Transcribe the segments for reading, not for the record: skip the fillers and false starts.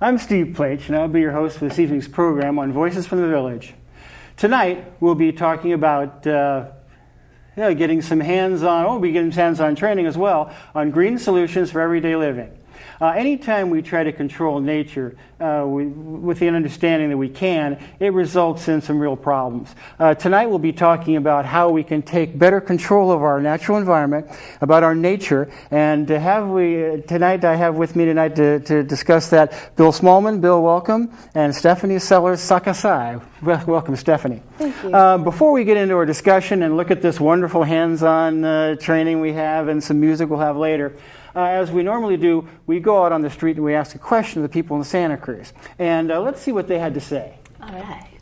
I'm Steve Plach, and I'll be your host for this evening's program on Voices from the Village. Tonight, we'll be talking about getting some hands-on, we'll be getting hands-on training as well on green solutions for everyday living. Anytime we try to control nature with the understanding that we can, it results in some real problems. Tonight we'll be talking about how we can take better control of our natural environment, about our nature, and tonight I have with me tonight to discuss that Bill Smallman. Bill, welcome, and Stephanie Sellers-Sakasai. Welcome, Stephanie. Thank you. Before we get into our discussion and look at this wonderful hands-on training we have and some music we'll have later, as we normally do, we go out on the street and we ask a question to the people in Santa Cruz. And let's see what they had to say. All right.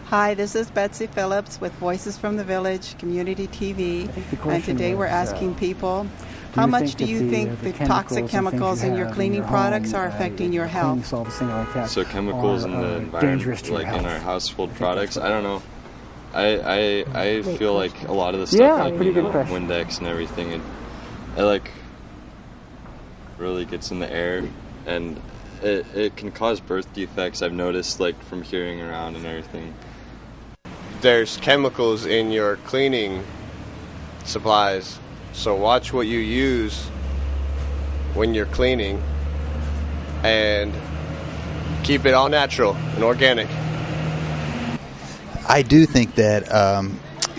Hi, this is Betsy Phillips with Voices from the Village Community TV. And today we're asking people, how much do you think the toxic chemicals in your cleaning products are affecting your health? So chemicals in the environment, like in our household products, I don't know. I feel like a lot of the stuff, like Windex and everything, it like really gets in the air, and it can cause birth defects. I've noticed, like from hearing around and everything. There's chemicals in your cleaning supplies, so watch what you use when you're cleaning, and keep it all natural and organic. I do think that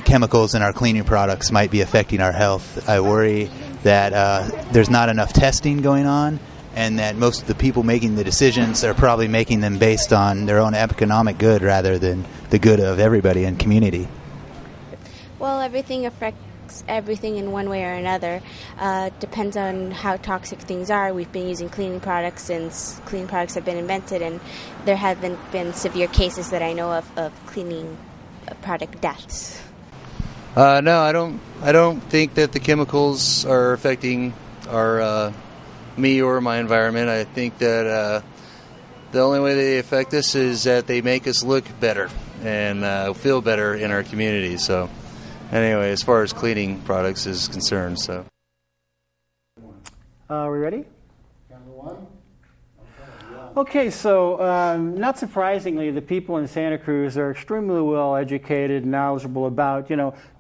chemicals in our cleaning products might be affecting our health. I worry that there's not enough testing going on, and that most of the people making the decisions are probably making them based on their own economic good rather than the good of everybody in community. Well, everything affects everything in one way or another. Depends on how toxic things are. We've been using cleaning products since cleaning products have been invented, and there haven't been severe cases that I know of cleaning product deaths. No, I don't think that the chemicals are affecting our me or my environment. I think that the only way they affect us is that they make us look better and feel better in our community. So anyway, as far as cleaning products is concerned, so. Are we ready? Okay, so not surprisingly, the people in Santa Cruz are extremely well educated and knowledgeable about,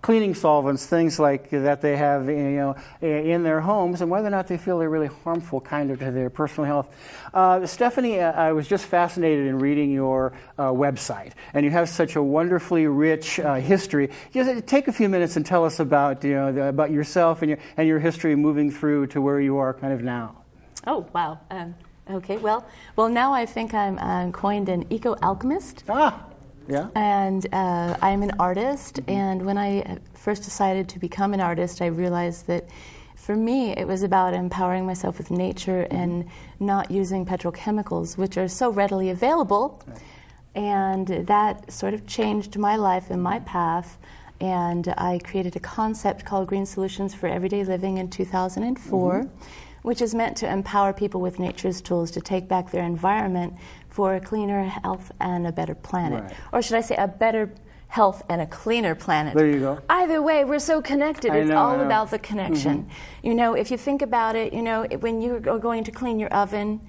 cleaning solvents, things like that they have, in their homes, and whether or not they feel they're really harmful kind of to their personal health. Stephanie, I was just fascinated in reading your website, and you have such a wonderfully rich history. Just take a few minutes and tell us about, about yourself and your history moving through to where you are kind of now. Oh, wow. Okay, well, now I think I'm coined an eco-alchemist. Yeah. And I'm an artist, and when I first decided to become an artist, I realized that for me it was about empowering myself with nature and not using petrochemicals, which are so readily available. Right. And that sort of changed my life and my path, and I created a concept called Green Solutions for Everyday Living in 2004. Which is meant to empower people with nature's tools to take back their environment for a cleaner health and a better planet. Right. Or should I say a better health and a cleaner planet. There you go. Either way, we're so connected. It's all about the connection. If you think about it, when you're going to clean your oven,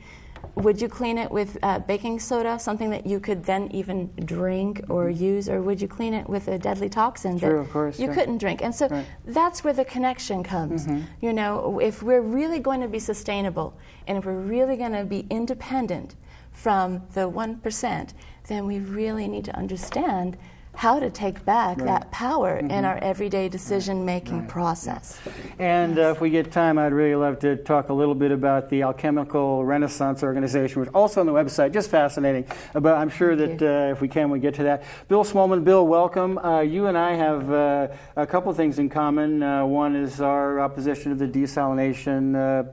would you clean it with baking soda, something that you could then even drink or use, or would you clean it with a deadly toxin that of course, you couldn't drink? And so that's where the connection comes. If we're really going to be sustainable and if we're really going to be independent from the 1%, then we really need to understand how to take back that power in our everyday decision-making process. And if we get time, I'd really love to talk a little bit about the Alchemical Renaissance Organization, which is also on the website, just fascinating. But I'm sure that if we can, we get to that. Bill Smallman, Bill, welcome. You and I have a couple of things in common. One is our opposition to the desalination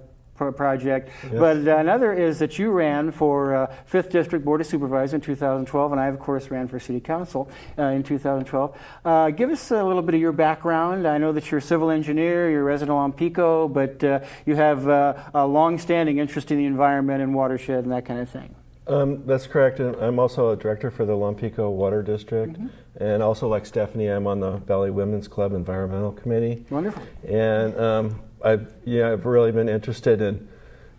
project, but another is that you ran for 5th District Board of Supervisors in 2012, and I, of course, ran for City Council in 2012. Give us a little bit of your background. I know that you're a civil engineer, you're a resident of Lompico, but you have a long-standing interest in the environment and watershed and that kind of thing. That's correct. I'm also a director for the Lompico Water District, and also like Stephanie, I'm on the Valley Women's Club Environmental Committee. Wonderful. And I've really been interested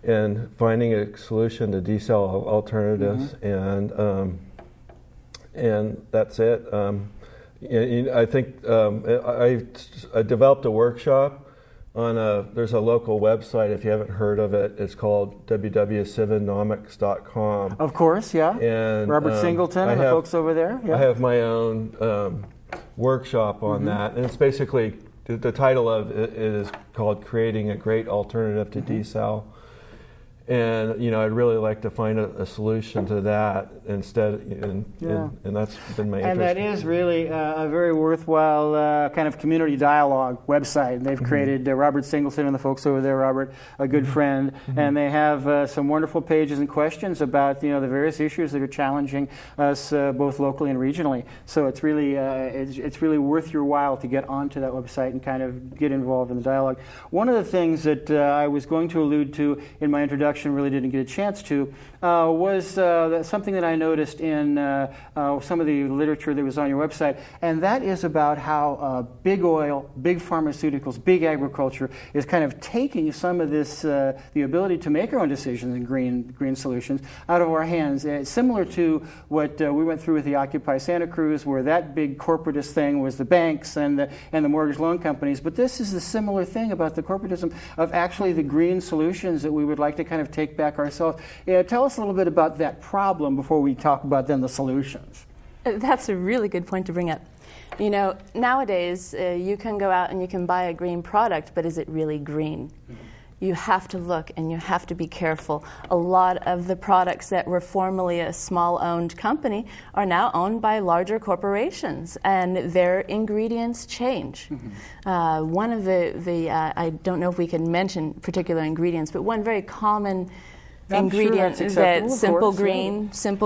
in finding a solution to desal alternatives, and that's it. I think I developed a workshop on there's a local website, if you haven't heard of it. It's called www.civinomics.com. Of course, yeah. And Robert Singleton and the folks over there. Yeah. I have my own workshop on that, and it's basically, the title of it is called Creating a Great Alternative to Desal. And I'd really like to find a solution to that instead, and that's been my interest. And that is really a very worthwhile kind of community dialogue website. And they've created Robert Singleton and the folks over there, Robert, a good friend, and they have some wonderful pages and questions about the various issues that are challenging us both locally and regionally. So it's really worth your while to get onto that website and kind of get involved in the dialogue. One of the things that I was going to allude to in my introduction, really didn't get a chance to, was something that I noticed in some of the literature that was on your website, and that is about how big oil, big pharmaceuticals, big agriculture is kind of taking some of this, the ability to make our own decisions in green solutions out of our hands. Similar to what we went through with the Occupy Santa Cruz, where that big corporatist thing was the banks and the mortgage loan companies. But this is the similar thing about the corporatism of actually the green solutions that we would like to kind of take back ourselves. Tell us a little bit about that problem before we talk about then the solutions. That's a really good point to bring up. Nowadays you can go out and you can buy a green product, but is it really green? You have to look and you have to be careful. A lot of the products that were formerly a small-owned company are now owned by larger corporations, and their ingredients change. One of I don't know if we can mention particular ingredients, but one very common ingredient that Simple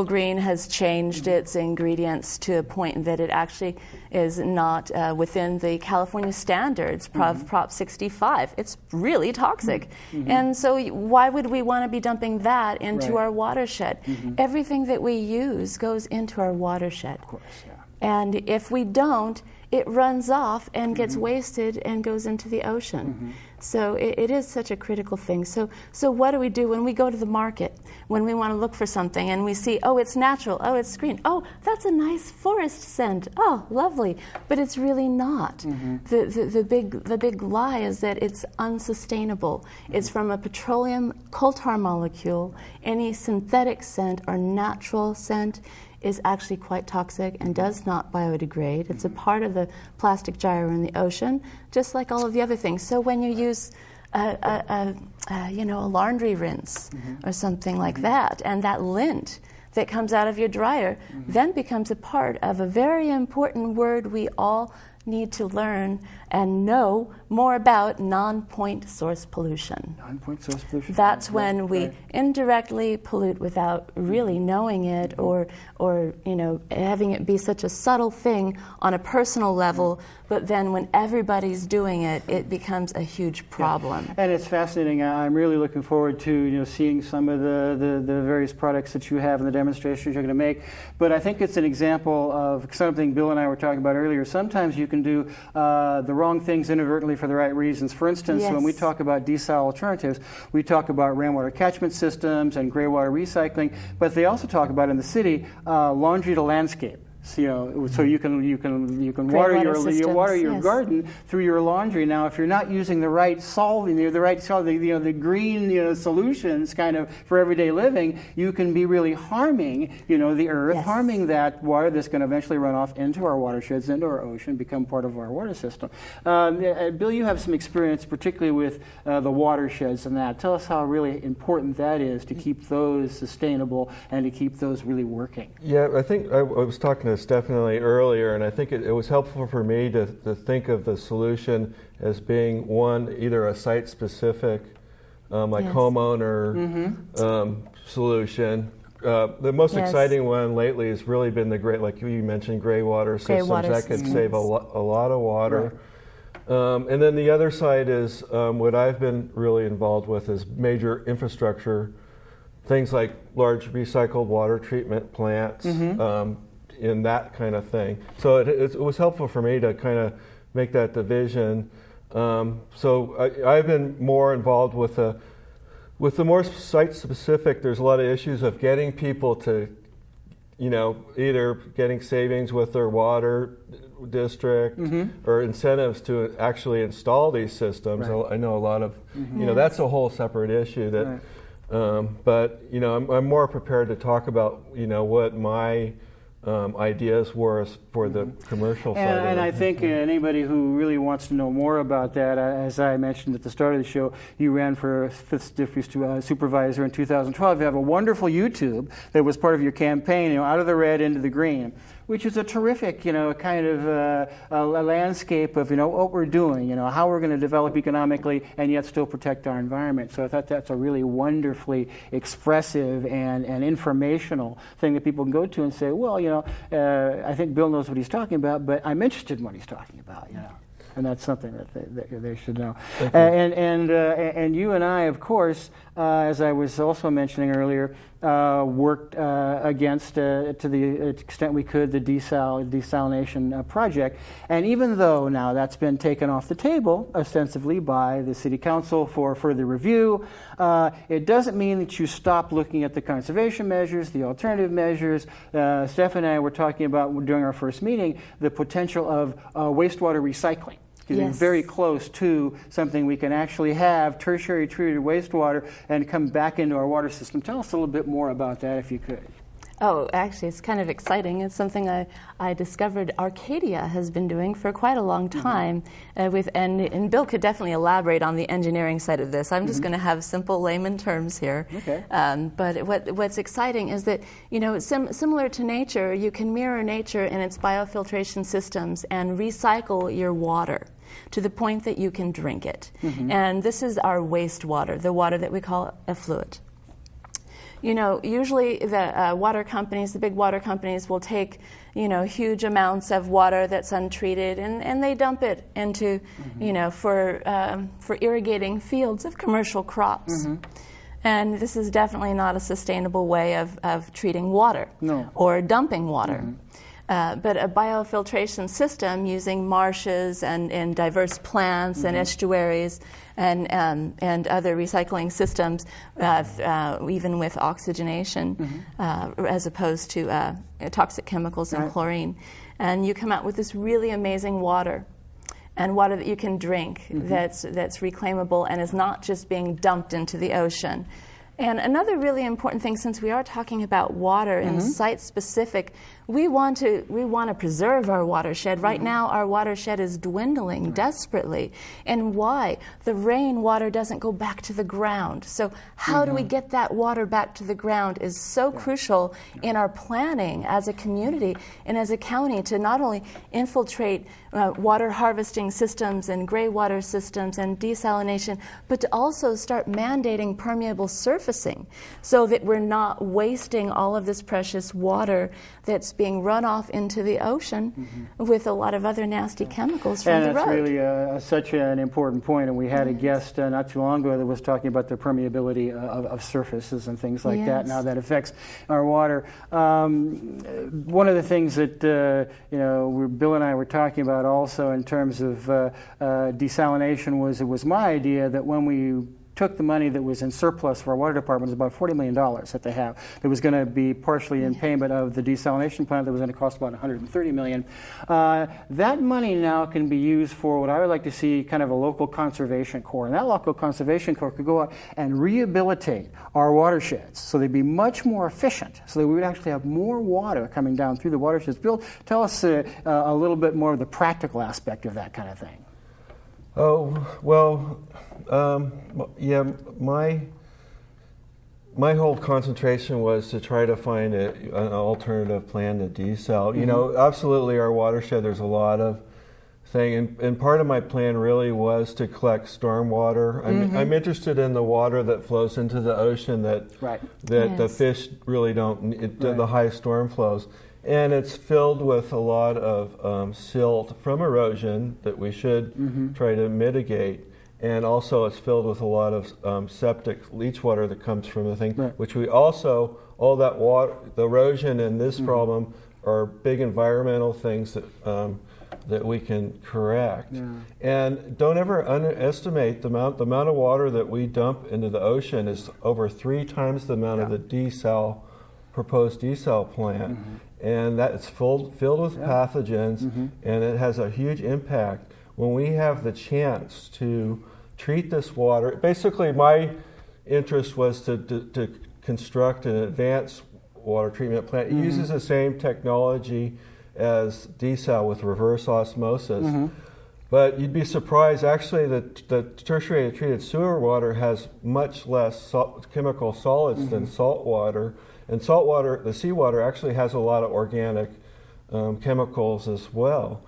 Green has changed its ingredients to a point that it actually is not within the California standards, Prop 65. It's really toxic. And so why would we want to be dumping that into our watershed? Everything that we use goes into our watershed. Of course, yeah. And if we don't, it runs off and gets wasted and goes into the ocean. So it is such a critical thing. So what do we do when we go to the market, when we want to look for something and we see, oh, it's natural, oh, it's green, oh, that's a nice forest scent, oh, lovely, but it's really not. The big lie is that it's unsustainable. It's from a petroleum coal tar molecule. Any synthetic scent or natural scent is actually quite toxic and does not biodegrade. It's a part of the plastic gyre in the ocean, just like all of the other things. So when you use a laundry rinse or something like that, and that lint that comes out of your dryer then becomes a part of a very important word we all need to learn and know more about: non-point source pollution. Non-point source pollution. That's when we indirectly pollute without really knowing it, or having it be such a subtle thing on a personal level, but then when everybody's doing it, it becomes a huge problem. And it's fascinating. I'm really looking forward to seeing some of the various products that you have and the demonstrations you're going to make. But I think it's an example of something Bill and I were talking about earlier. Sometimes you can do the wrong things inadvertently for the right reasons. For instance, when we talk about desal alternatives, we talk about rainwater catchment systems and gray water recycling, but they also talk about in the city laundry to landscape. So you can water your garden through your laundry. Now, if you're not using the right the green solutions kind of for everyday living, you can be really harming the earth, harming that water that's going to eventually run off into our watersheds, into our ocean, become part of our water system. Bill, you have some experience, particularly with the watersheds and that. Tell us how really important that is to keep those sustainable and to keep those really working. Yeah, I think I was talking to Stephanie earlier, and I think it was helpful for me to think of the solution as being either a site-specific, homeowner solution. The most exciting one lately has really been like you mentioned, gray water systems. That could save a lot of water. Right. And then the other side is what I've been really involved with is major infrastructure, things like large recycled water treatment plants, in that kind of thing. So it was helpful for me to kind of make that division. So I've been more involved with the more site-specific. There's a lot of issues of getting people to, either getting savings with their water district or incentives to actually install these systems. Right. I know a lot of, that's a whole separate issue that. Right. But I'm more prepared to talk about what my ideas were for the commercial side. And I think anybody who really wants to know more about that, as I mentioned at the start of the show, you ran for 5th District Supervisor in 2012. You have a wonderful YouTube that was part of your campaign, out of the red into the green, which is a terrific, kind of a landscape of, what we're doing, how we're going to develop economically and yet still protect our environment. So I thought that's a really wonderfully expressive and informational thing that people can go to and say, well, I think Bill knows what he's talking about, but I'm interested in what he's talking about, And that's something that they should know. And you and I, of course, as I was also mentioning earlier, worked against, to the extent we could, the desalination project. And even though now that's been taken off the table, ostensibly by the City Council for further review, it doesn't mean that you stop looking at the conservation measures, the alternative measures. Steph and I were talking about, during our first meeting, the potential of wastewater recycling. Getting very close to something we can actually have, tertiary treated wastewater, and come back into our water system. Tell us a little bit more about that, if you could. Oh, actually, it's kind of exciting. It's something I discovered Arcadia has been doing for quite a long time. And Bill could definitely elaborate on the engineering side of this. I'm just going to have simple layman terms here. Okay. But what's exciting is that, similar to nature, you can mirror nature in its biofiltration systems and recycle your water to the point that you can drink it. And this is our wastewater, the water that we call effluent. Usually the water companies, the big water companies, will take, huge amounts of water that's untreated and they dump it into, for irrigating fields of commercial crops. And this is definitely not a sustainable way of treating water or dumping water. But a biofiltration system using marshes and diverse plants and estuaries and other recycling systems, even with oxygenation, as opposed to toxic chemicals and chlorine. And you come out with this really amazing water, and water that you can drink that's reclaimable and is not just being dumped into the ocean. And another really important thing, since we are talking about water and site-specific, we want to preserve our watershed. Right now, our watershed is dwindling desperately. And why? The rainwater doesn't go back to the ground. So how do we get that water back to the ground is so crucial in our planning as a community and as a county to not only infiltrate water harvesting systems and gray water systems and desalination, but to also start mandating permeable surfacing so that we're not wasting all of this precious water that's being run off into the ocean with a lot of other nasty chemicals from the road. And that's really such an important point. And we had a guest not too long ago that was talking about the permeability of surfaces and things like that, and how that affects our water. One of the things that Bill and I were talking about also in terms of desalination was my idea that when we took the money that was in surplus for our water department, it was about $40 million that they have. It was going to be partially in payment of the desalination plant that was going to cost about $130 million. That money now can be used for what I would like to see kind of a local conservation corps. And that local conservation corps could go out and rehabilitate our watersheds so they'd be much more efficient, so that we would actually have more water coming down through the watersheds. Bill, tell us a little bit more of the practical aspect of that kind of thing. Oh, well, yeah, my whole concentration was to try to find an alternative plan to desal. You know, absolutely our watershed, there's a lot of thing, and part of my plan really was to collect stormwater. I'm interested in the water that flows into the ocean that the fish really don't, the high storm flows. And it's filled with a lot of silt from erosion that we should try to mitigate. And also it's filled with a lot of septic leach water that comes from the thing, which we also, all that water, the erosion and this problem are big environmental things that that we can correct. And don't ever underestimate the amount of water that we dump into the ocean is over 3 times the amount of the proposed desal plant. And that it's filled with pathogens, and it has a huge impact. When we have the chance to treat this water, basically my interest was to construct an advanced water treatment plant. It uses the same technology as desal with reverse osmosis. But you'd be surprised, actually, that the tertiary treated sewer water has much less chemical solids than salt water. And salt water, the seawater, actually has a lot of organic chemicals as well.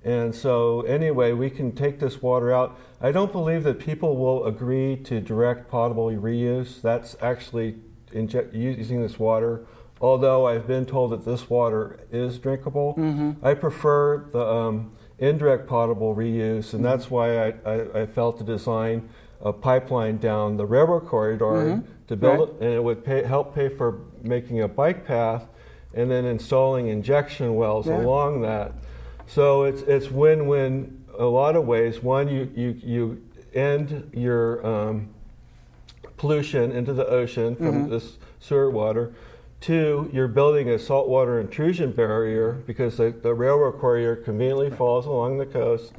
And so anyway, we can take this water out. I don't believe that people will agree to direct potable reuse. That's actually using this water, although I've been told that this water is drinkable. I prefer the indirect potable reuse, and that's why I felt to design a pipeline down the railroad corridor to build it, and it would help pay for making a bike path and then installing injection wells along that. So it's win-win a lot of ways. One, you end your pollution into the ocean from this sewer water. 2, you're building a saltwater intrusion barrier because the railroad corridor conveniently falls along the coast.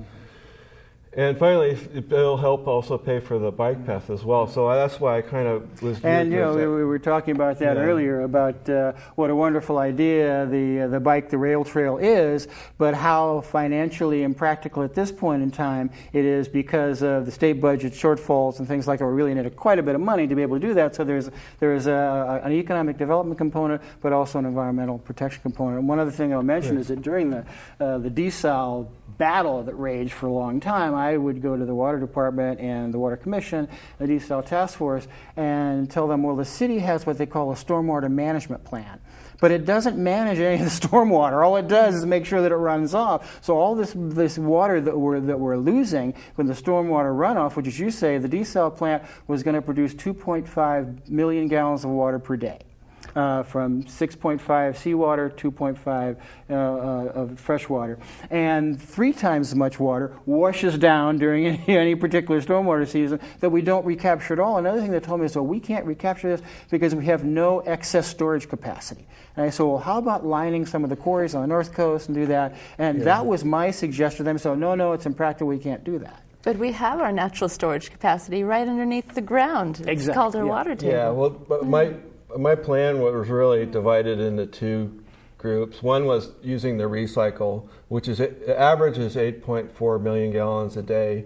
And finally, it'll help also pay for the bike path as well. So that's why I kind of was. And we were talking about that earlier about what a wonderful idea the rail trail is, but how financially impractical at this point in time it is because of the state budget shortfalls and things like that. We really need quite a bit of money to be able to do that. So there's an economic development component, but also an environmental protection component. And one other thing I'll mention is that during the desal battle that raged for a long time, I would go to the Water Department and the Water Commission, the desal task force, and tell them, well, the city has what they call a stormwater management plan. But it doesn't manage any of the stormwater. All it does is make sure that it runs off. So all this water that we're losing from the stormwater runoff, which, as you say, the desal plant was going to produce 2.5 million gallons of water per day. From 6.5 seawater, 2.5 of fresh water. And 3 times as much water washes down during any particular stormwater season that we don't recapture at all. Another thing they told me is, well, we can't recapture this because we have no excess storage capacity. And I said, well, how about lining some of the quarries on the North Coast and do that? And that was my suggestion to them. So, no, it's impractical. We can't do that. But we have our natural storage capacity right underneath the ground. It's called our water table. Yeah, well, but my plan was really divided into 2 groups. One was using the recycle, which average is 8.4 million gallons a day.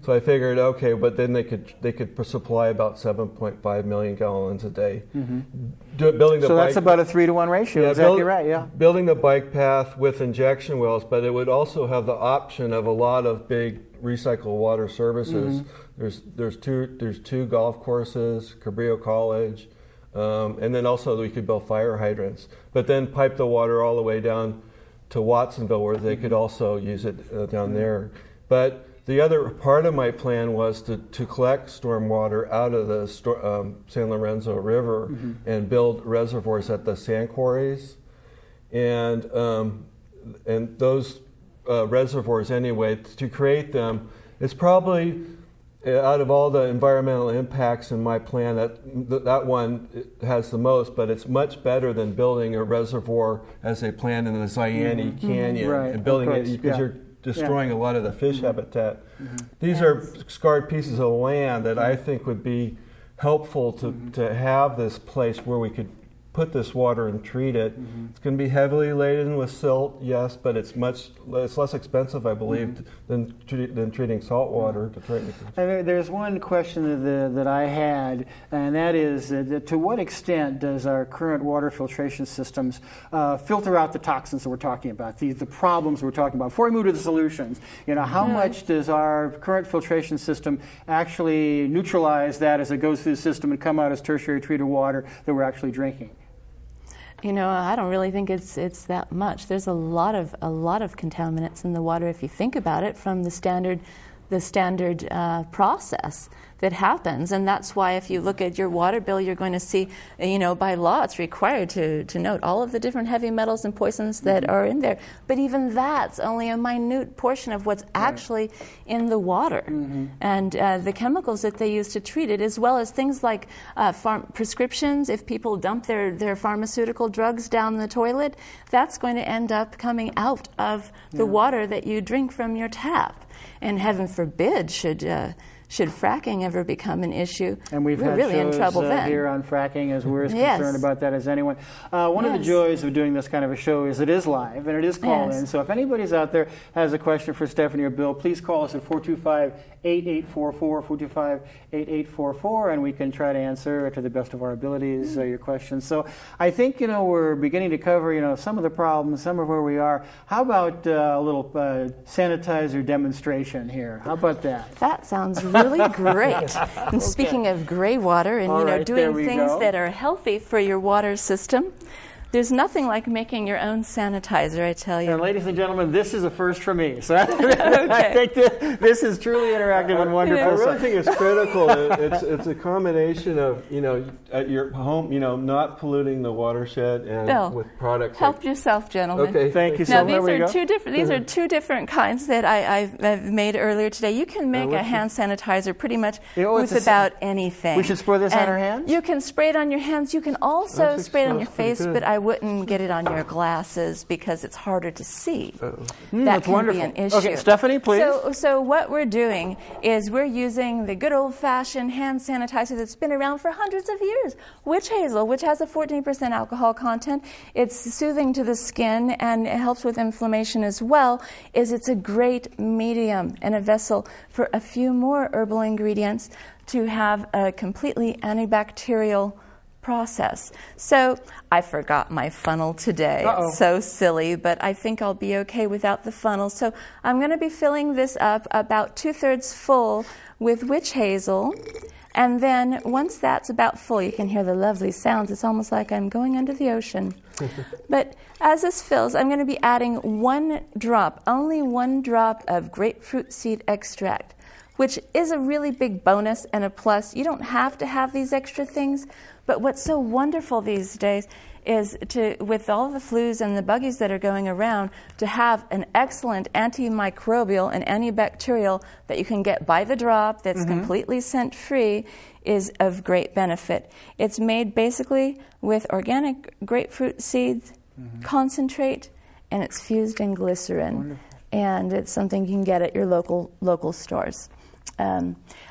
So I figured, okay, but then they could supply about 7.5 million gallons a day. So that's about a 3-to-1 ratio. Exactly right. Yeah. Building the bike path with injection wells, but it would also have the option of a lot of big recycle water services. There's two golf courses, Cabrillo College. And then also we could build fire hydrants, but then pipe the water all the way down to Watsonville where they could also use it down there. But the other part of my plan was to collect stormwater out of the San Lorenzo River and build reservoirs at the sand quarries. And those reservoirs anyway, to create them, it's probably, out of all the environmental impacts in my plan, that one has the most, but it's much better than building a reservoir as they planned in the Zayani Canyon and building it because you're destroying a lot of the fish habitat. These are scarred pieces of land that I think would be helpful to have this place where we could put this water and treat it. It's going to be heavily laden with silt, yes, but it's less expensive, I believe, than treating salt water. There's one question that I had, and that is to what extent does our current water filtration systems filter out the toxins that we're talking about, the problems we're talking about? Before we move to the solutions, how much does our current filtration system actually neutralize that as it goes through the system and come out as tertiary treated water that we're actually drinking? I don't really think it's that much. There's a lot of contaminants in the water if you think about it from the standard process. that happens. And that's why if you look at your water bill, you're going to see, by law, it's required to note all of the different heavy metals and poisons that are in there. But even that's only a minute portion of what's actually in the water. And the chemicals that they use to treat it, as well as things like prescriptions. If people dump their pharmaceutical drugs down the toilet, that's going to end up coming out of the water that you drink from your tap. And heaven forbid should fracking ever become an issue, and we're had really shows, in trouble then. Here on fracking, as we're as concerned about that as anyone. One of the joys of doing this kind of a show is it is live and it is call-in. So if anybody's out there has a question for Stephanie or Bill, please call us at 425-8844, 425-8844, and we can try to answer to the best of our abilities your questions. So I think we're beginning to cover some of the problems, some of where we are. How about a little sanitizer demonstration here? How about that? That sounds really great. And speaking of gray water and doing things that are healthy for your water system, there's nothing like making your own sanitizer, I tell you. And ladies and gentlemen, this is a first for me. So I think this is truly interactive and wonderful. I really think it's critical. It's a combination of, at your home, not polluting the watershed and Bill, with products. Help yourself, gentlemen. Okay, thank you. Now, these are two different kinds that I've made earlier today. You can make a hand sanitizer pretty much with about anything. We should spray this on our hands? You can spray it on your hands. You can also spray it on your face, but I wouldn't get it on your glasses because it's harder to see. That can be an issue. Okay, Stephanie, please. So what we're doing is we're using the good old-fashioned hand sanitizer that's been around for hundreds of years, witch hazel, which has a 14% alcohol content. It's soothing to the skin and it helps with inflammation as well. It's a great medium and a vessel for a few more herbal ingredients to have a completely antibacterial process. So I forgot my funnel today. It's so silly, but I think I'll be okay without the funnel. So I'm going to be filling this up about 2/3 full with witch hazel. And then once that's about full, you can hear the lovely sounds. It's almost like I'm going under the ocean. But as this fills, I'm going to be adding only one drop of grapefruit seed extract, which is a really big bonus and a plus. You don't have to have these extra things, but what's so wonderful these days is with all the flus and the buggies that are going around, to have an excellent antimicrobial and antibacterial that you can get by the drop that's completely scent-free is of great benefit. It's made basically with organic grapefruit seeds, concentrate, and it's fused in glycerin. Wonderful. And it's something you can get at your local stores.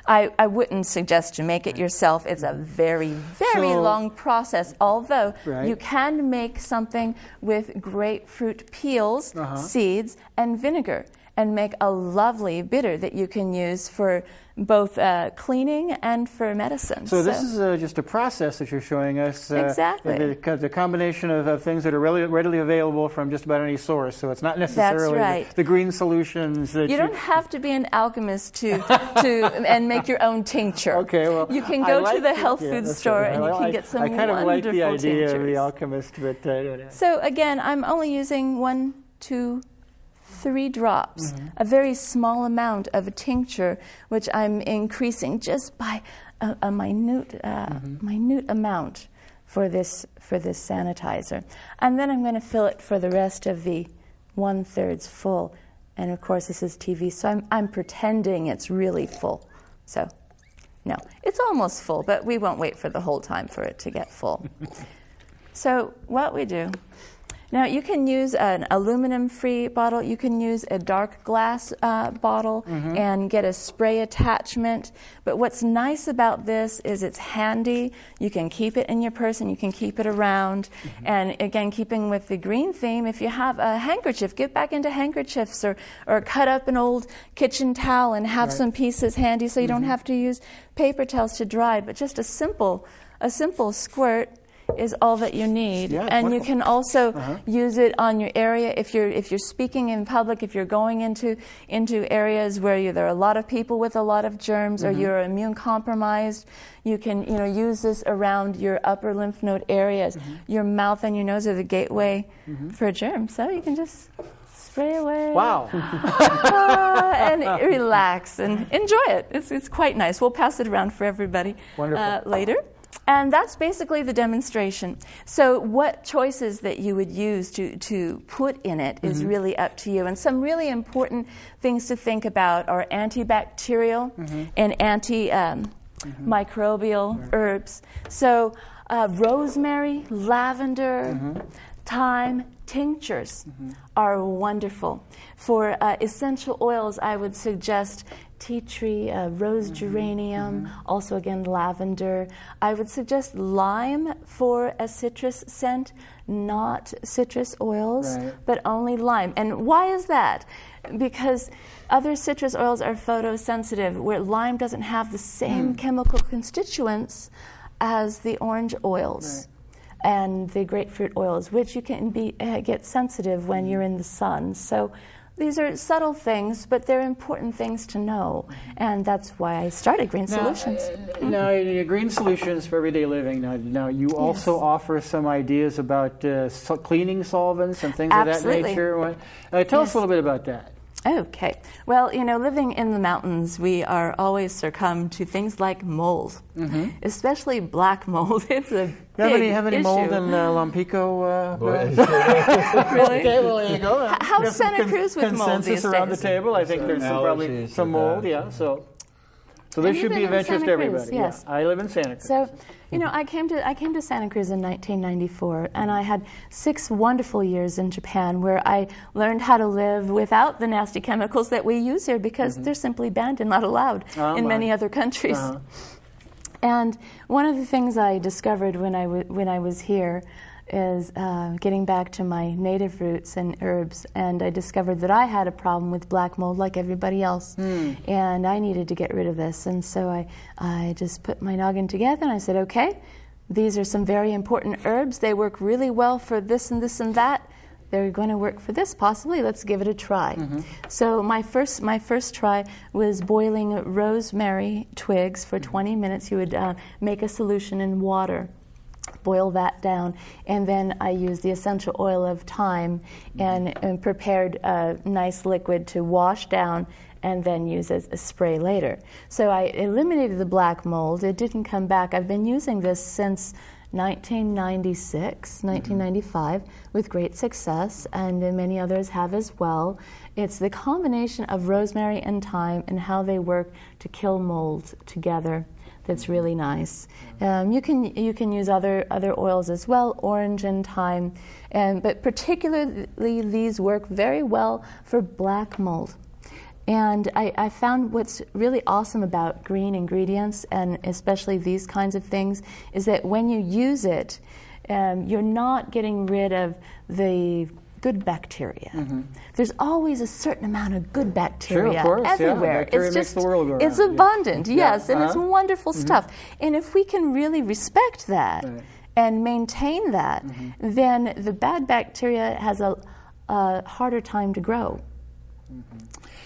I wouldn't suggest you make it yourself. It's a very, very long process, although you can make something with grapefruit peels, seeds, and vinegar, and make a lovely bitter that you can use for both cleaning and for medicine. So this is just a process that you're showing us. Exactly. The combination of things that are readily available from just about any source. So it's not necessarily the green solutions. That you don't have to be an alchemist to and make your own tincture. Okay, well, you can go to the health food store and you can get some wonderful tinctures. I kind of like the idea of the alchemist, but I don't know. So again, I'm only using 1, 2, 3 drops, a very small amount of a tincture, which I'm increasing just by a minute amount for this sanitizer. And then I'm going to fill it for the rest of the 1/3 full. And of course, this is TV, so I'm pretending it's really full. So, no, it's almost full, but we won't wait for the whole time for it to get full. So what we do. Now, you can use an aluminum-free bottle. You can use a dark glass bottle and get a spray attachment. But what's nice about this is it's handy. You can keep it in your purse and you can keep it around. And again, keeping with the green theme, if you have a handkerchief, get back into handkerchiefs or cut up an old kitchen towel and have some pieces handy so you don't have to use paper towels to dry. But just a simple squirt is all that you need. And you can also use it on your area if you're speaking in public, if you're going into areas where there are a lot of people with a lot of germs or you're immune compromised. You can use this around your upper lymph node areas. Your mouth and your nose are the gateway for germs, so you can just spray away. Wow. And relax and enjoy it. It's quite nice. We'll pass it around for everybody later. And that's basically the demonstration. So what choices that you would use to put in it is really up to you. And some really important things to think about are antibacterial and antimicrobial herbs. So rosemary, lavender, thyme, tinctures are wonderful. For essential oils, I would suggest tea tree, rose geranium, also again lavender. I would suggest lime for a citrus scent, not citrus oils, but only lime. And why is that? Because other citrus oils are photosensitive, where lime doesn't have the same chemical constituents as the orange oils and the grapefruit oils, which you can get sensitive when you're in the sun. So these are subtle things, but they're important things to know, and that's why I started Green Solutions. Now, Green Solutions for Everyday Living. Now you also offer some ideas about cleaning solvents and things of that nature. Tell us a little bit about that. Okay. Well, living in the mountains, we are always succumbed to things like mold, especially black mold. It's a big have any mold in Lompico? Really? Okay, well, there you go. How's Santa Cruz with mold these days? Around the table. I think there's probably some mold, So this should be of interest to everybody. Yes. Yeah, I live in Santa Cruz. So, I came to Santa Cruz in 1994, and I had 6 wonderful years in Japan where I learned how to live without the nasty chemicals that we use here because they're simply banned and not allowed in many other countries. And one of the things I discovered when I was here is getting back to my native roots and herbs, and I discovered that I had a problem with black mold like everybody else, and I needed to get rid of this. And so I just put my noggin together and I said, okay, these are some very important herbs. They work really well for this and this and that. They're going to work for this possibly. Let's give it a try. So my first try was boiling rosemary twigs for 20 minutes. You would make a solution in water, boil that down, and then I used the essential oil of thyme and prepared a nice liquid to wash down and then use as a spray later. So I eliminated the black mold. It didn't come back. I've been using this since 1996, 1995 with great success, and many others have as well. It's the combination of rosemary and thyme and how they work to kill mold together that's really nice. You can use other oils as well, orange and thyme, but particularly these work very well for black mold. And I found what's really awesome about green ingredients, and especially these kinds of things, is that when you use it, you're not getting rid of the good bacteria. There's always a certain amount of good bacteria everywhere. Bacteria makes the world go round. It's abundant, yes, and it's wonderful stuff. And if we can really respect that and maintain that, then the bad bacteria has a harder time to grow.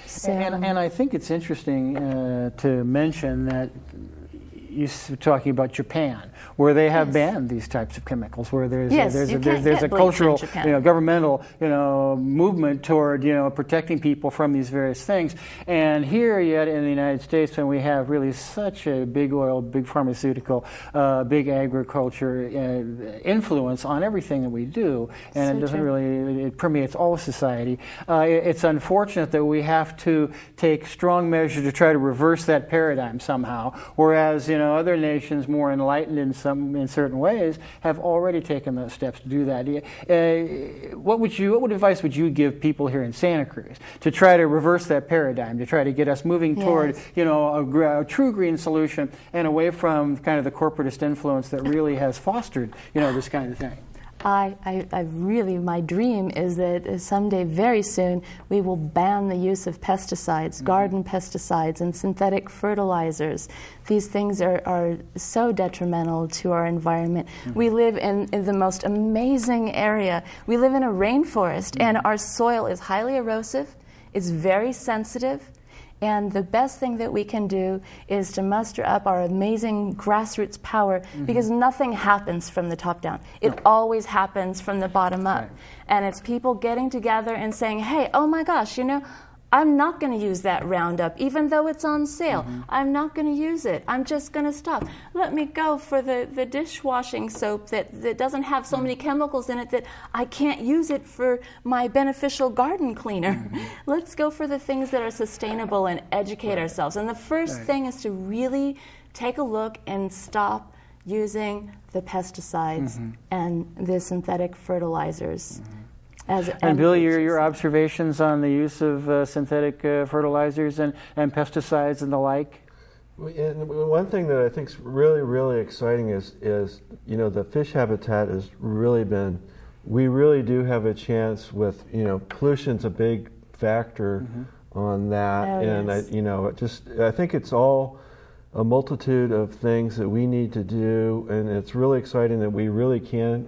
So, and I think it's interesting to mention that you're talking about Japan, where they have banned these types of chemicals, where there's a cultural, governmental, movement toward, protecting people from these various things. And here, yet in the United States, when we have really such a big oil, big pharmaceutical, big agriculture influence on everything that we do, and it doesn't it permeates all of society. It's unfortunate that we have to take strong measures to try to reverse that paradigm somehow, whereas, other nations more enlightened in certain ways have already taken those steps to do that. What advice would you give people here in Santa Cruz to try to reverse that paradigm, to try to get us moving toward a true green solution and away from kind of the corporatist influence that really has fostered this kind of thing? My dream is that someday, very soon, we will ban the use of pesticides, garden pesticides, and synthetic fertilizers. These things are so detrimental to our environment. We live in the most amazing area. We live in a rainforest, and our soil is highly erosive, it's very sensitive, And the best thing that we can do is to muster up our amazing grassroots power, because nothing happens from the top down. It always happens from the bottom up. Right. And it's people getting together and saying, hey, oh my gosh, you know, I'm not going to use that Roundup, even though it's on sale. I'm not going to use it. I'm just going to stop. Let me go for the dishwashing soap that doesn't have so many chemicals in it that I can't use it for my beneficial garden cleaner. Let's go for the things that are sustainable and educate ourselves. And the first thing is to really take a look and stop using the pesticides and the synthetic fertilizers. And Bill, your observations on the use of synthetic fertilizers and pesticides and the like? And one thing that I think is really, really exciting is you know, the fish habitat has really been, we really do have a chance with, you know, pollution's a big factor on that. Oh, and yes. I think it's all a multitude of things that we need to do, and it's really exciting that we really can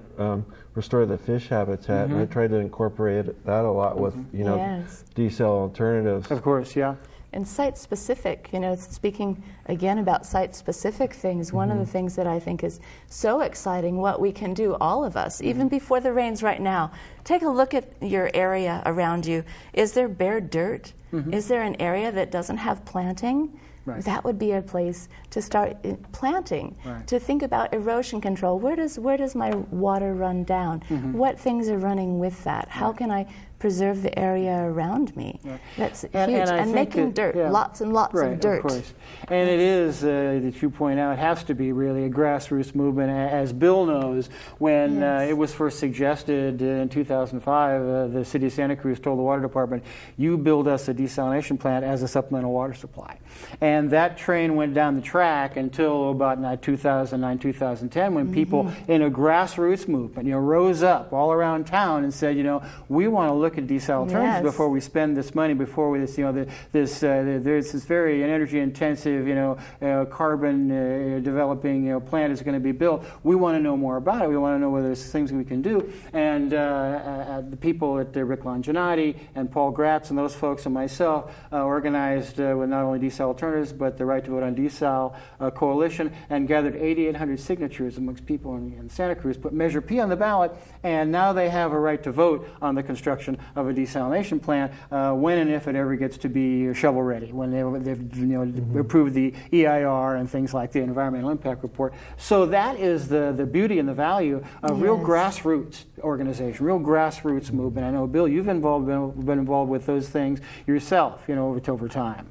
restore the fish habitat. And I try to incorporate that a lot with, you know, desal alternatives. Of course, yeah. And site-specific, you know, speaking again about site-specific things, one of the things that I think is so exciting, what we can do, all of us, even before the rains right now, take a look at your area around you. Is there bare dirt? Is there an area that doesn't have planting? Right. That would be a place to start planting, to think about erosion control. Where does my water run down? What things are running with that? How can I preserve the area around me? That's huge. And making dirt, lots and lots of dirt. Of course. And it is, that you point out, has to be really a grassroots movement. As Bill knows, when it was first suggested in 2005, the city of Santa Cruz told the water department, you build us a desalination plant as a supplemental water supply. And that train went down the track until about 2009, 2010, when people in a grassroots movement, you know, rose up all around town and said, you know, we want to look at desal alternatives before we spend this money, before we, you know, there's this very energy-intensive, you know, carbon developing, you know, plant is going to be built. We want to know more about it. We want to know whether there's things we can do. And the people at Rick Longinati and Paul Gratz and those folks and myself organized with not only desal alternatives but the Right to Vote on Desal coalition, and gathered 8,800 signatures amongst people in Santa Cruz, put Measure P on the ballot, and now they have a right to vote on the construction of a desalination plant when and if it ever gets to be shovel ready, when they've you know, approved the EIR and things like the environmental impact report. So that is the beauty and the value of real grassroots organization, real grassroots movement. I know, Bill, you've been involved with those things yourself, you know, over time.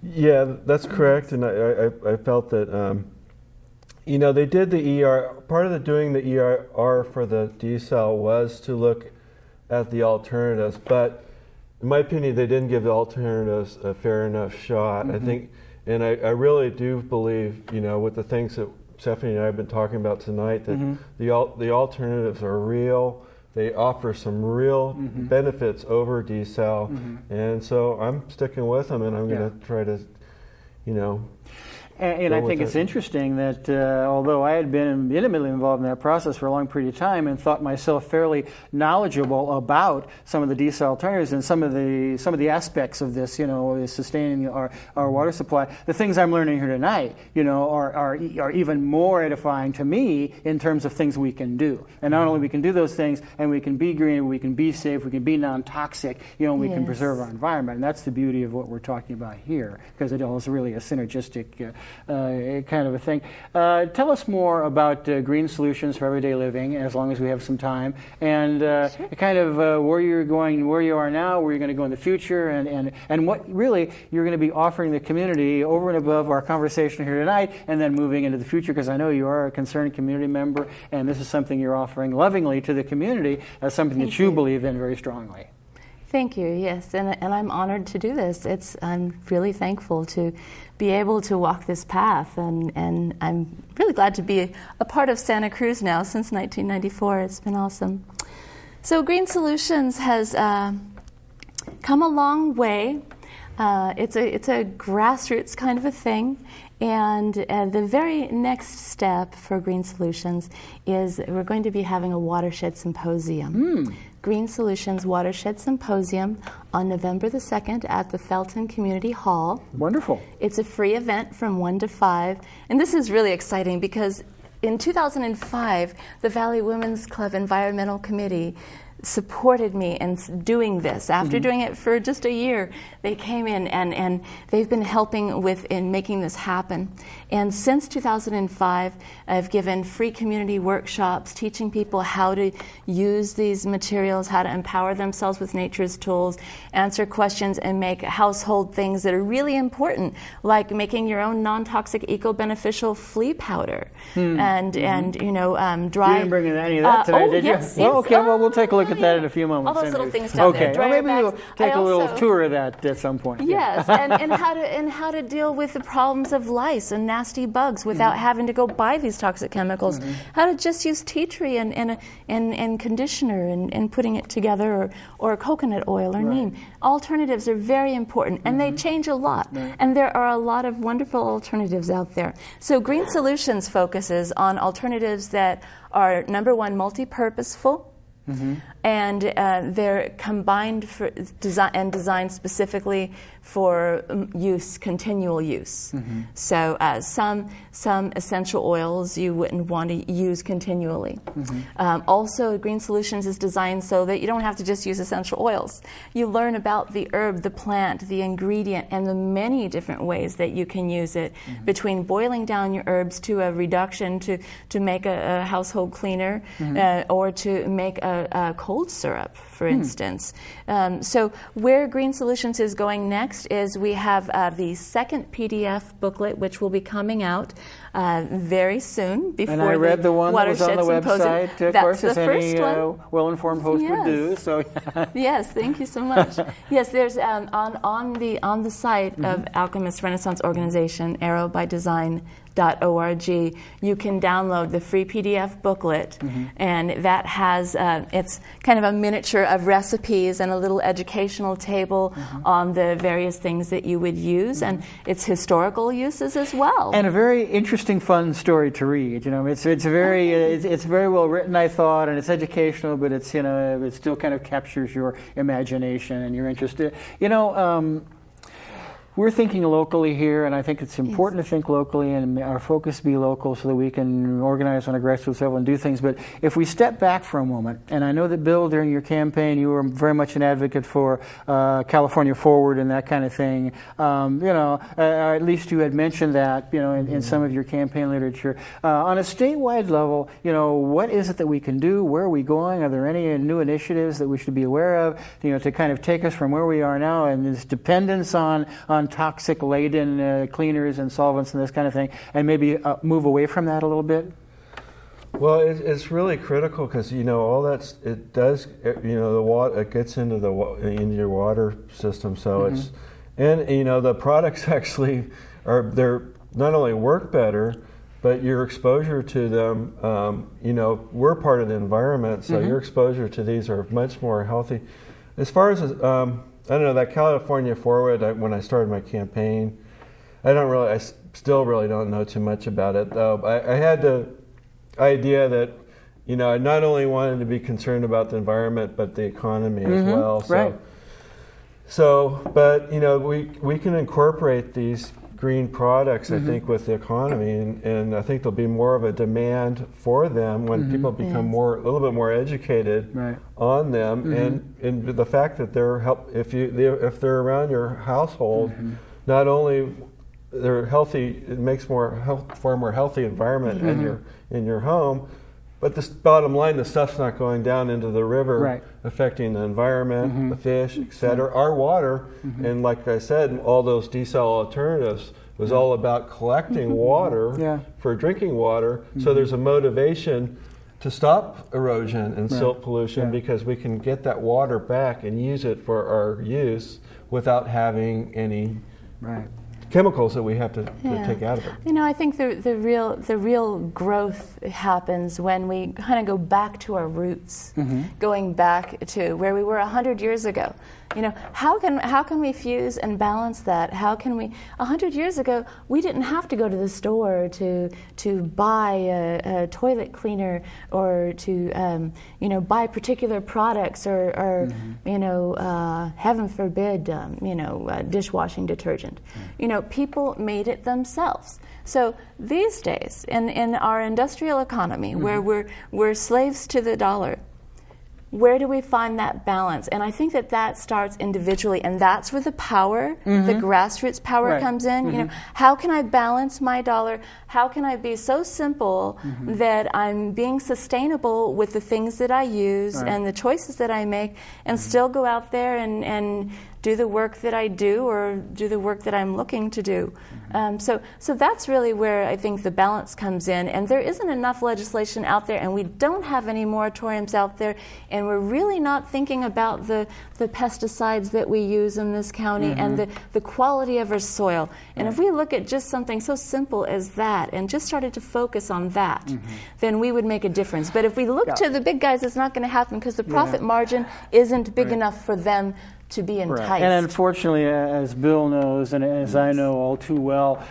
Yeah, that's correct, and I felt that, you know, they did the ER, part of doing the EIR for the desal was to look at the alternatives, but in my opinion, they didn't give the alternatives a fair enough shot. I think, and I really do believe, you know, with the things that Stephanie and I have been talking about tonight, that the alternatives are real. They offer some real benefits over desal, and so I'm sticking with them, and I'm going to try to, you know. And I think it's interesting that although I had been intimately involved in that process for a long period of time and thought myself fairly knowledgeable about some of the desal alternatives and some of the aspects of this, you know, sustaining our water supply, the things I'm learning here tonight, you know, are even more edifying to me in terms of things we can do. And not only we can do those things, and we can be green, we can be safe, we can be non-toxic, you know, we can preserve our environment. And that's the beauty of what we're talking about here, because it is really a synergistic kind of a thing. Tell us more about green solutions for everyday living, as long as we have some time, and kind of where you're going, where you are now, where you're going to go in the future, and what really you're going to be offering the community over and above our conversation here tonight, and then moving into the future, because I know you are a concerned community member, and this is something you're offering lovingly to the community as something that you believe in very strongly. Thank you, yes, and I'm honored to do this. I'm really thankful to be able to walk this path, and I'm really glad to be a part of Santa Cruz now since 1994. It's been awesome. So Green Solutions has come a long way. It's a grassroots kind of a thing, and the very next step for Green Solutions is we're going to be having a watershed symposium. Green Solutions Watershed Symposium on November the 2nd at the Felton Community Hall. Wonderful. It's a free event from 1 to 5. And this is really exciting because in 2005, the Valley Women's Club Environmental Committee supported me in doing this. After doing it for just a year, they came in and they've been helping in making this happen. And since 2005, I've given free community workshops teaching people how to use these materials, how to empower themselves with nature's tools, answer questions, and make household things that are really important, like making your own non-toxic, eco-beneficial flea powder, and you know, dry. You didn't bring any of that today, did yes, you? Yes. Well, okay, well, we'll take a look at that in a few moments. All those little things down there. Okay, well, maybe we'll take a little also, tour of that at some point. Yes, and how to deal with the problems of lice and nasty bugs without having to go buy these toxic chemicals. How to just use tea tree and conditioner and putting it together, or coconut oil or neem. Alternatives are very important, and they change a lot. And there are a lot of wonderful alternatives out there. So Green Solutions focuses on alternatives that are, number one, multi-purposeful. And they're combined for designed specifically for use, continual use. So some essential oils you wouldn't want to use continually. Also, Green Solutions is designed so that you don't have to just use essential oils. You learn about the herb, the plant, the ingredient, and the many different ways that you can use it, between boiling down your herbs to a reduction to make a household cleaner, or to make a cold syrup, for instance. So where Green Solutions is going next is we have the second PDF booklet, which will be coming out very soon. Before and I read the one that was on the Symposium. website, of That's course, as any well-informed host would do. So yes, thank you so much. Yes, there's on the site of Alchemist Renaissance Organization, arrowbydesign.org, you can download the free PDF booklet, and that has it's kind of a miniature of recipes and a little educational table on the various things that you would use, and its historical uses as well. And a very interesting, fun story to read. You know, it's very it's very well written, I thought, and it's educational, but it's, you know, it still kind of captures your imagination and your interest. You know. We're thinking locally here, and I think it's important to think locally and our focus be local so that we can organize on a grassroots level and do things. But if we step back for a moment, and I know that, Bill, during your campaign, you were very much an advocate for California Forward and that kind of thing. You know, at least you had mentioned that, you know, in some of your campaign literature. On a statewide level, you know, what is it that we can do? Where are we going? Are there any new initiatives that we should be aware of, you know, to kind of take us from where we are now and this dependence on toxic-laden cleaners and solvents and this kind of thing, and maybe move away from that a little bit? Well, it's really critical because, you know, all that's, it does, you know, the water, it gets into your water system. So it's, and, you know, the products actually they're not only work better, but your exposure to them, you know, we're part of the environment, so your exposure to these are much more healthy. As far as I don't know, that California Forward, when I started my campaign, I still really don't know too much about it, though. I had the idea that, you know, I not only wanted to be concerned about the environment, but the economy as well. So, but, you know, we can incorporate these green products, I think, with the economy, and I think there'll be more of a demand for them when people become a little bit more educated on them, and the fact that if they're around your household, not only they're healthy, it makes for a more healthy environment in your home, but the bottom line, the stuff's not going down into the river, affecting the environment, the fish, etc. Our water, and like I said, all those desal alternatives was all about collecting water for drinking water. So there's a motivation to stop erosion and silt pollution because we can get that water back and use it for our use without having any chemicals that we have to take out of it. You know, I think the real growth happens when we kind of go back to our roots, going back to where we were 100 years ago. You know, how can we fuse and balance that? How can we? 100 years ago, we didn't have to go to the store to buy a toilet cleaner or to you know, buy particular products or you know, heaven forbid, you know, dishwashing detergent. You know, people made it themselves. So these days, in our industrial economy, where we're slaves to the dollar, where do we find that balance? And I think that starts individually, and that's where the power, the grassroots power comes in. You know, how can I balance my dollar? How can I be so simple that I'm being sustainable with the things that I use and the choices that I make, and still go out there and do the work that I do, or do the work that I'm looking to do. So that's really where I think the balance comes in. And there isn't enough legislation out there, and we don't have any moratoriums out there, and we're really not thinking about the pesticides that we use in this county and the quality of our soil. And if we look at just something so simple as that and just started to focus on that, then we would make a difference. But if we look to the big guys, it's not going to happen, because the profit margin isn't big enough for them to be enticed. And unfortunately, as Bill knows, and as I know all too well,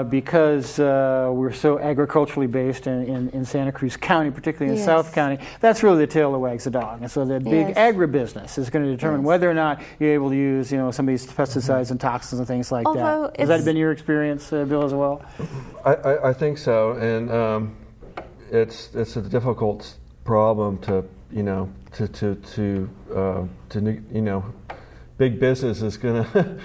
because we're so agriculturally based in Santa Cruz County, particularly in South County, that's really the tail that wags the dog. And so the big agribusiness is going to determine whether or not you're able to use, you know, some of these pesticides and toxins and things like that. Has that been your experience, Bill, as well? I think so, and it's a difficult problem to, you know, you know, big business is going to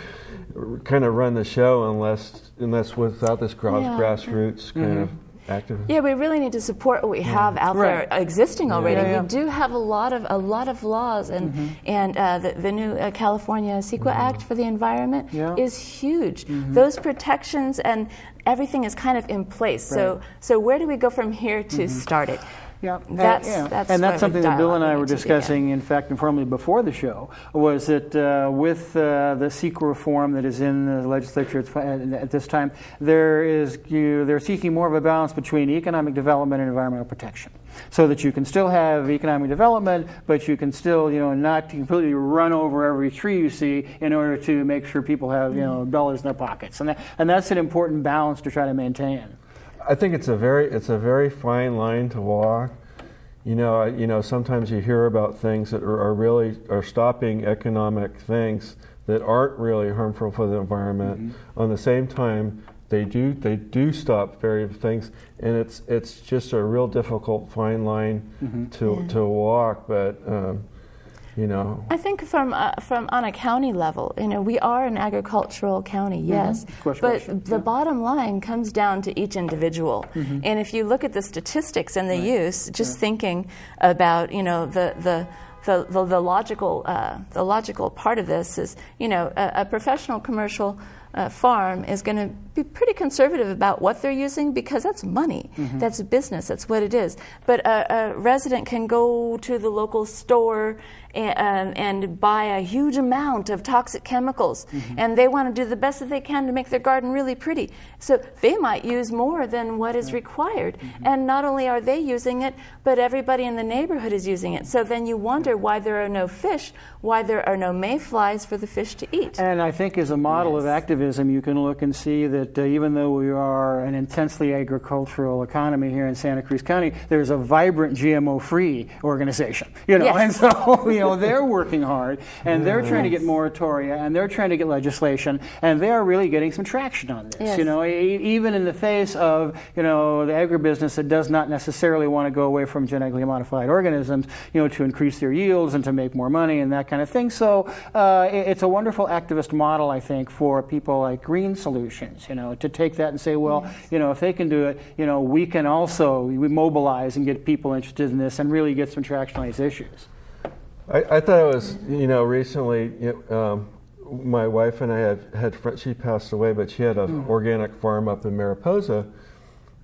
kind of run the show unless without this grassroots kind of active. Yeah, we really need to support what we have out there existing already. We do have a lot of laws, and the new California CEQA Act for the environment is huge. Those protections and everything is kind of in place. So where do we go from here to start it? Yeah, that's something that Bill and I were discussing, in fact, informally before the show, was that with the CEQA reform that is in the legislature at this time, they're seeking more of a balance between economic development and environmental protection, so that you can still have economic development, but you can still, you know, not completely run over every tree you see in order to make sure people have, you know, dollars in their pockets, and that's an important balance to try to maintain. I think it's a very fine line to walk. You know, sometimes you hear about things that are stopping economic things that aren't really harmful for the environment. On the same time, they do stop various things, and it's just a real difficult fine line to walk. But you know, I think from on a county level, you know, we are an agricultural county, yes, but the bottom line comes down to each individual. And if you look at the statistics and the use, just thinking about, you know, the logical part of this is, you know, a professional commercial farm is going to be pretty conservative about what they're using, because that's money. That's a business. That's what it is. But a resident can go to the local store and buy a huge amount of toxic chemicals, and they want to do the best that they can to make their garden really pretty. So they might use more than what is required. And not only are they using it, but everybody in the neighborhood is using it. So then you wonder why there are no fish, why there are no mayflies for the fish to eat. And I think as a model of activism, you can look and see that even though we are an intensely agricultural economy here in Santa Cruz County, there's a vibrant GMO-free organization, you know, and so, you know, they're working hard, and they're trying to get moratoria, and they're trying to get legislation, and they are really getting some traction on this, you know, even in the face of, you know, the agribusiness that does not necessarily want to go away from genetically modified organisms, you know, to increase their yields and to make more money and that kind of thing. So it's a wonderful activist model, I think, for people like Green Solutions, you know, to take that and say, well, you know, if they can do it, you know, we can also mobilize and get people interested in this and really get some traction on these issues. I thought it was, you know, recently, my wife and I she passed away, but she had an organic farm up in Mariposa,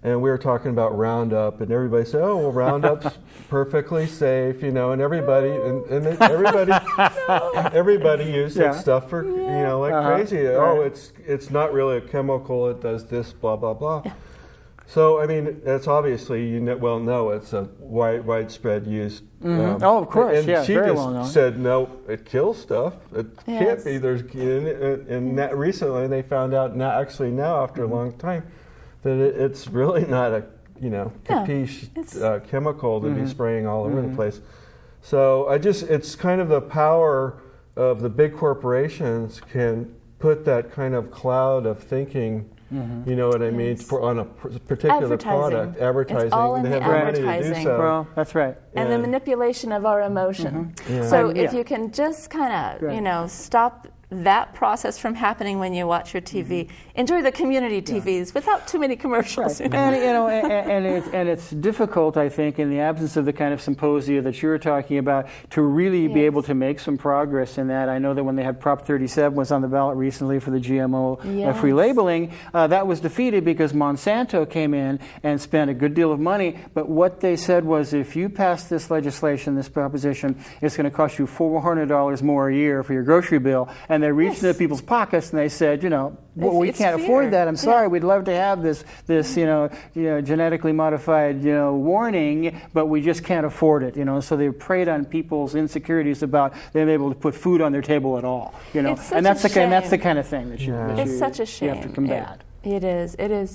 and we were talking about Roundup, and everybody said, oh, well, Roundup's perfectly safe, and everybody everybody uses stuff for crazy. It's not really a chemical. It does this, blah blah blah. Yeah. So I mean, it's obviously it's a widespread use. Of course, and she very just well known. said no, it kills stuff. It can't be. And recently they found out now after a long time that it's really not a capiche chemical to be spraying all over the place. So it's kind of the power of the big corporations can put that kind of cloud of thinking. You know what I mean? On a particular product, advertising. It's all in they the have advertising. money to do so. Well, that's right. And the manipulation of our emotion. So if you can just kind of, stop that process from happening when you watch your TV. Enjoy the community TVs without too many commercials. Right. And it's difficult, I think, in the absence of the kind of symposia that you were talking about, to really be able to make some progress in that. I know that when they had Prop 37 was on the ballot recently for the GMO free labeling, that was defeated because Monsanto came in and spent a good deal of money. But what they said was, if you pass this legislation, this proposition, it's going to cost you $400 more a year for your grocery bill. And they reached into people's pockets and they said, we can't afford that. I'm sorry. We'd love to have this genetically modified warning, but we just can't afford it. So they preyed on people's insecurities about them able to put food on their table at all. And that's the kind of thing that you such a shame. You have to combat. It is.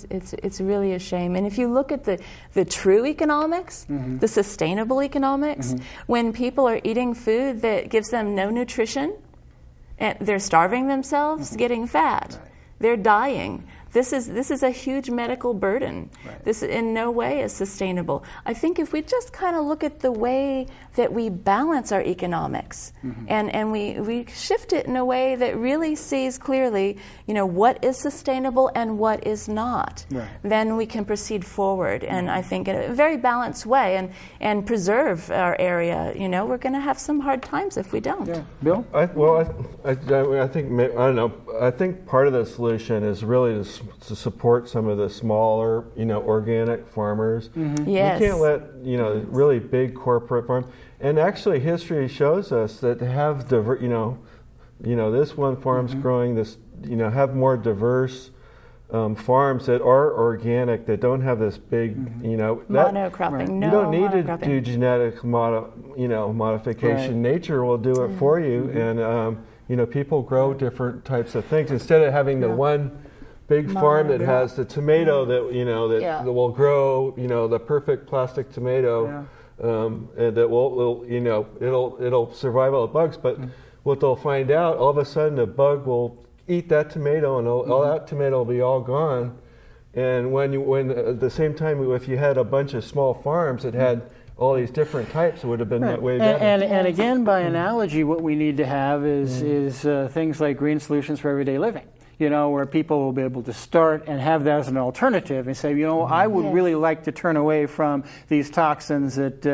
It's really a shame. And if you look at the true economics, the sustainable economics, when people are eating food that gives them no nutrition, and they're starving themselves, getting fat. Right. They're dying. This is a huge medical burden. Right. This in no way is sustainable. I think if we just kind of look at the way that we balance our economics and we shift it in a way that really sees clearly, what is sustainable and what is not, then we can proceed forward. And I think in a very balanced way and preserve our area. We're going to have some hard times if we don't. Yeah. Bill? I think part of the solution is really to support some of the smaller, organic farmers. Yes. You can't let, really big corporate farms. And actually, history shows us that to have this one farm's growing this, have more diverse farms that are organic, that don't have this big, monocropping. You don't need to do genetic modification. Right. Nature will do it for you, and people grow different types of things instead of having the one big farm that has the tomato that will grow, the perfect plastic tomato. Yeah. That it'll survive all the bugs, but what they'll find out, all of a sudden the bug will eat that tomato, and all that tomato will be all gone. And when at the same time, if you had a bunch of small farms that had all these different types, it would have been way better. And again, by analogy, what we need to have is things like green solutions for everyday living. Where people will be able to start and have that as an alternative and say, I would really like to turn away from these toxins that,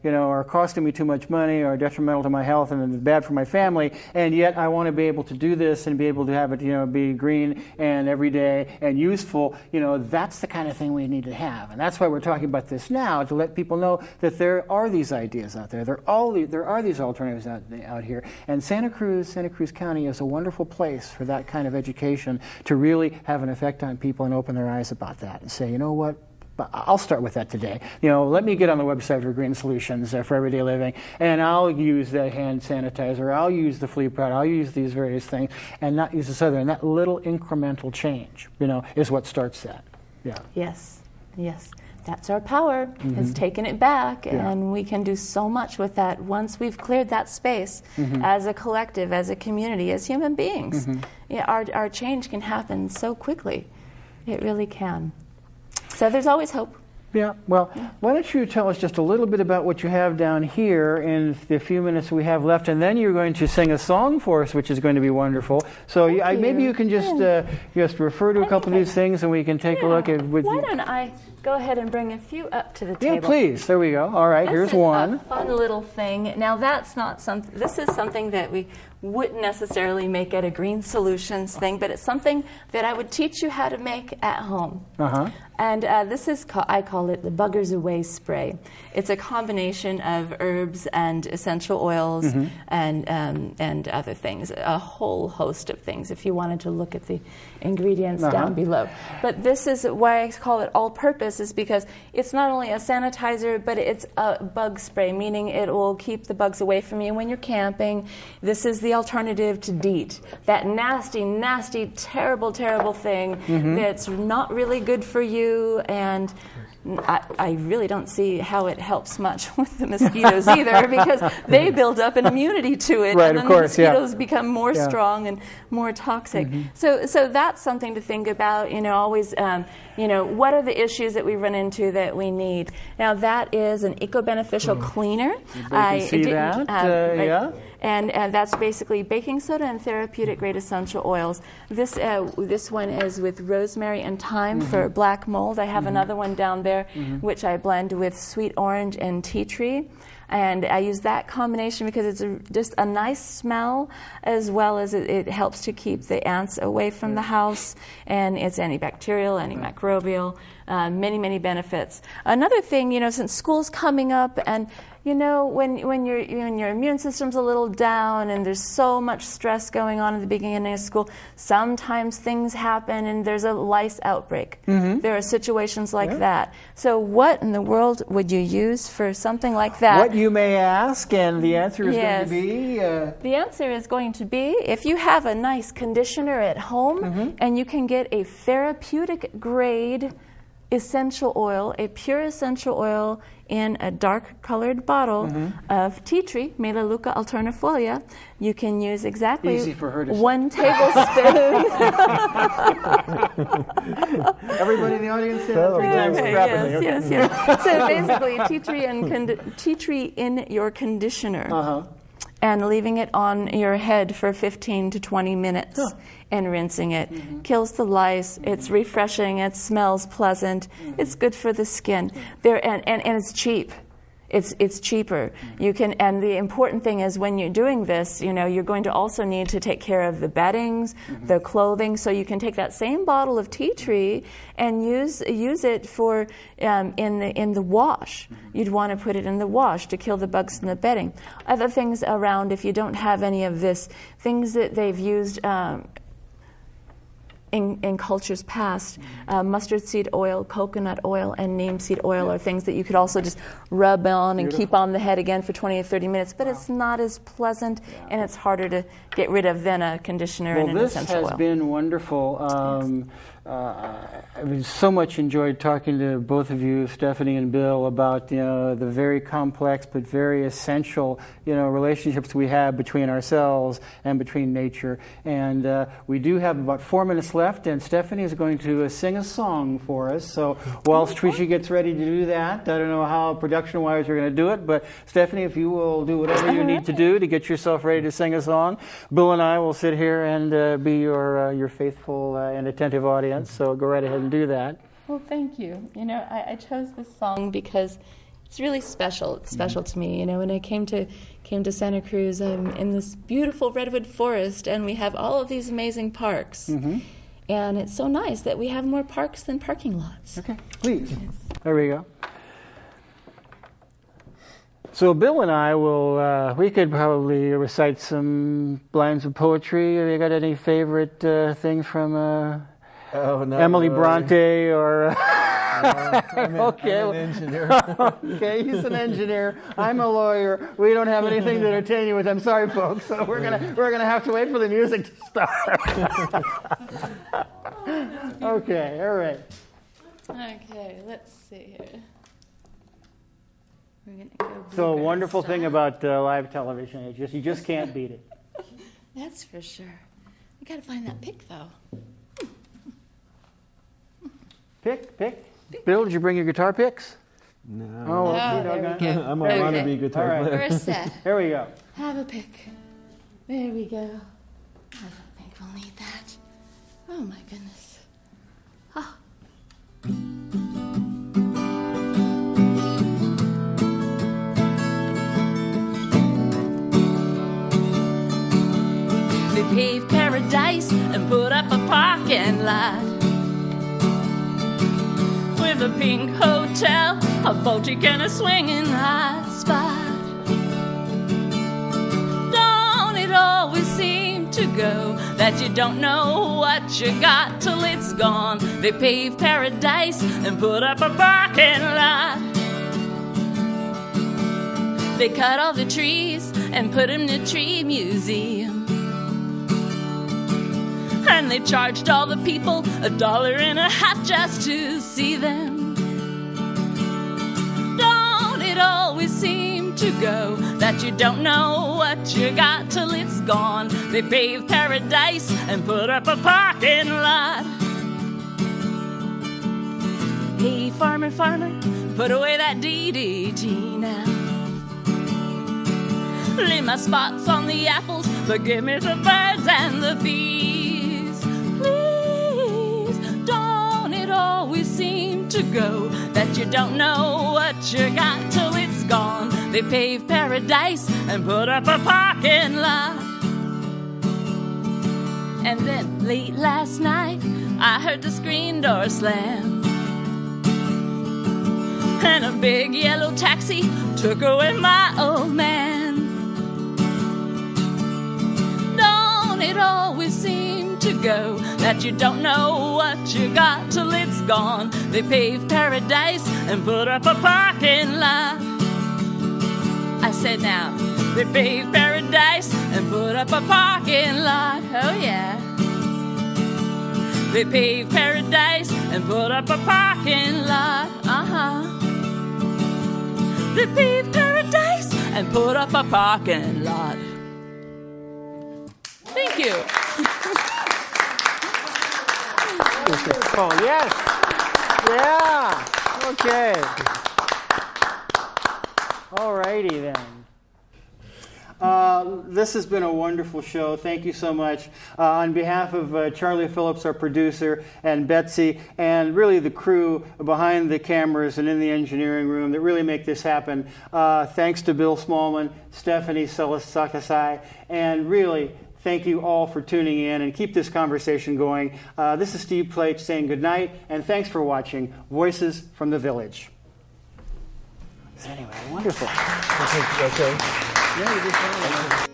are costing me too much money or detrimental to my health and bad for my family, and yet I want to be able to do this and be able to have it, be green and everyday and useful. That's the kind of thing we need to have. And that's why we're talking about this now, to let people know that there are these ideas out there. There are these alternatives out here. And Santa Cruz County is a wonderful place for that kind of education, to really have an effect on people and open their eyes about that and say, what, I'll start with that today. Let me get on the website for Green Solutions for Everyday Living, and I'll use that hand sanitizer, I'll use the flea product, I'll use these various things, and not use this other. And that little incremental change, is what starts that. Yeah. Yes. That's our power, has taken it back, and we can do so much with that once we've cleared that space as a collective, as a community, as human beings. Our change can happen so quickly. It really can. So there's always hope. Yeah, well, why don't you tell us just a little bit about what you have down here in the few minutes we have left, and then you're going to sing a song for us, which is going to be wonderful. So maybe you can just refer to a couple of these things, and we can take a look at. Why don't I go ahead and bring a few up to the table. Yeah, please. There we go. All right, here's one. A fun little thing. Now that's not something. This is something that we wouldn't necessarily make at a Green Solutions thing, but it's something that I would teach you how to make at home. And this is, I call it the Buggers Away spray. It's a combination of herbs and essential oils and other things, a whole host of things, if you wanted to look at the ingredients down below. But this is why I call it all-purpose, is because it's not only a sanitizer, but it's a bug spray, meaning it will keep the bugs away from you when you're camping. This is the alternative to DEET, that nasty, nasty, terrible, terrible thing that's not really good for you. And I really don't see how it helps much with the mosquitoes either, because they build up an immunity to it, and then the mosquitoes become more strong and more toxic. So that's something to think about. Always, what are the issues that we run into that we need? Now that is an eco-beneficial cleaner. I see that. And that's basically baking soda and therapeutic grade essential oils. This one is with rosemary and thyme for black mold. I have another one down there, which I blend with sweet orange and tea tree. And I use that combination because it's just a nice smell, as well as it helps to keep the ants away from the house. And it's antibacterial, antimicrobial, many, many benefits. Another thing, since school's coming up, and when your immune system's a little down and there's so much stress going on at the beginning of school, sometimes things happen and there's a lice outbreak. There are situations like that. So what in the world would you use for something like that? What you may ask, and the answer is going to be? The answer is going to be, if you have a nice conditioner at home and you can get a therapeutic grade essential oil, a pure essential oil in a dark colored bottle of tea tree, Melaleuca alternifolia, you can use exactly 1 tablespoon. Everybody in the audience say that 3 times rapidly. Yes. So basically, tea tree in your conditioner. And leaving it on your head for 15 to 20 minutes and rinsing it. Kills the lice, it's refreshing, it smells pleasant, it's good for the skin. And it's cheap. It's cheaper. You can, and the important thing is when you're doing this, you're going to also need to take care of the beddings, the clothing. So you can take that same bottle of tea tree and use it for in the wash. You'd want to put it in the wash to kill the bugs in the bedding. Other things around, if you don't have any of this, things that they've used in cultures past, mustard seed oil, coconut oil, and neem seed oil are things that you could also just rub on and keep on the head again for 20 or 30 minutes, but it's not as pleasant and it's harder to get rid of than a conditioner and an essential oil. This has been wonderful. I've so much enjoyed talking to both of you, Stephanie and Bill, about the very complex but very essential relationships we have between ourselves and between nature. And we do have about 4 minutes left, and Stephanie is going to sing a song for us. So whilst Tricia gets ready to do that, I don't know how production-wise we're going to do it, but Stephanie, if you will do whatever you need to do to get yourself ready to sing a song, Bill and I will sit here and be your faithful and attentive audience. So go right ahead and do that. Well, thank you. I chose this song because it's really special. It's special to me. When I came to Santa Cruz, I'm in this beautiful redwood forest, and we have all of these amazing parks. And it's so nice that we have more parks than parking lots. Okay, please. Yes. There we go. So Bill and I will, we could probably recite some lines of poetry. Have you got any favorite things from Emily Bronte or... I'm an engineer. Okay, he's an engineer. I'm a lawyer. We don't have anything to entertain you with. I'm sorry, folks. So we're gonna have to wait for the music to start. Okay, all right. Okay, let's see here. We're gonna go. So a wonderful thing about live television, you just can't beat it. That's for sure. We gotta find that pick though. Pick. Bill, did you bring your guitar picks? No. There we go. I'm a wannabe guitar player. We're set. Here we go. Have a pick. There we go. I don't think we'll need that. Oh my goodness. Oh. They paved paradise and put up a parking lot with a pink hotel, a Baltic and a swinging hot spot. Don't it always seem to go that you don't know what you got till it's gone? They paved paradise and put up a parking lot. They cut all the trees and put them in a tree museum. And they charged all the people $1.50 just to see them. Don't it always seem to go that you don't know what you got till it's gone? They paved paradise and put up a parking lot. Hey, farmer, farmer, put away that DDT now. Leave my spots on the apples, but give me the birds and the bees. Please, don't it always seem to go that you don't know what you got till it's gone? They paved paradise and put up a parking lot. And then late last night, I heard the screen door slam, and a big yellow taxi took away my old man. It always seemed to go that you don't know what you got till it's gone. They paved paradise and put up a parking lot. I said now, they paved paradise and put up a parking lot. Oh yeah. They paved paradise and put up a parking lot. They paved paradise and put up a parking lot. Thank you. Oh, yes. Yeah. Okay. All righty then. This has been a wonderful show. Thank you so much. On behalf of Charlie Phillips, our producer, and Betsy, and really the crew behind the cameras and in the engineering room that really make this happen, thanks to Bill Smallman, Stephanie Salasakasai, and really thank you all for tuning in and keep this conversation going. This is Steve Plate saying goodnight, and thanks for watching Voices from the Village. Anyway, wonderful. Okay. Yeah, you did fine.